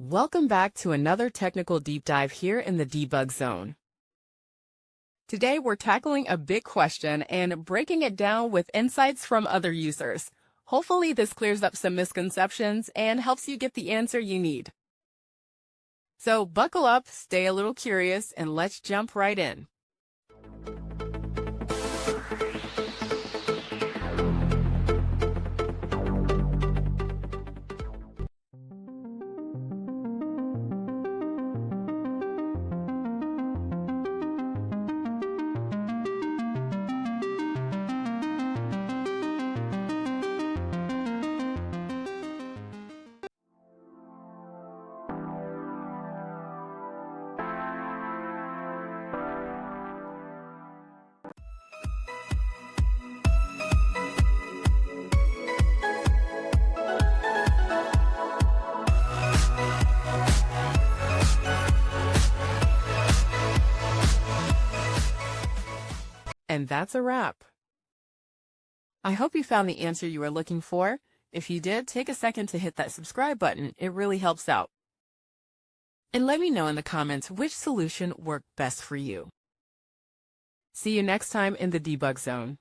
Welcome back to another technical deep dive here in the debug zone. Today we're tackling a big question and breaking it down with insights from other users. Hopefully this clears up some misconceptions and helps you get the answer you need. So buckle up, stay a little curious, and let's jump right in. And that's a wrap. I hope you found the answer you were looking for. If you did, take a second to hit that subscribe button. It really helps out. And let me know in the comments which solution worked best for you. See you next time in the debug zone.